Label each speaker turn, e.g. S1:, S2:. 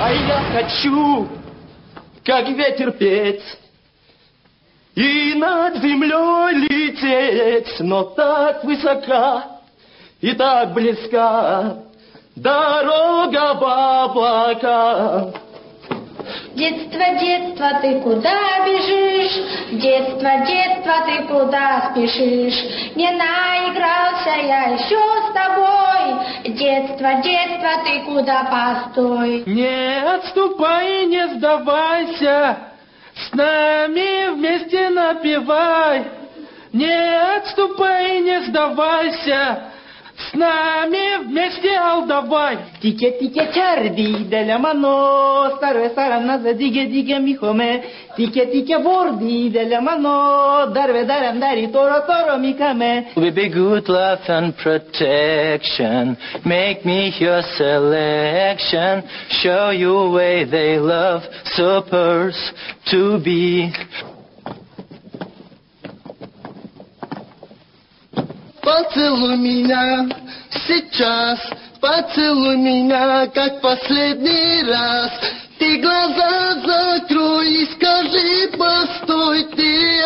S1: А я хочу, как ветер петь, и над землей лететь, но так высока и так близка дорога в облака.
S2: Детство, детство, ты куда бежишь? Детство, детство, ты куда спешишь? Не наигрался я еще с тобой. Детство, детство, ты куда постой?
S3: Не отступай, не сдавайся, с нами вместе напевай. Не отступай, не сдавайся, с нами вместе алдавай.
S1: Тике-тике чарди деля мано, старая сарана за диге-диге михоме. Тике-тике борди деля мано, дарве дарам дари торо-торо микаме.
S4: With be good love and protection, make me your selection, show you way they love, supposed to be.
S5: Поцелуй меня сейчас, поцелуй меня, как последний раз. Ты глаза закрой и скажи, постой ты.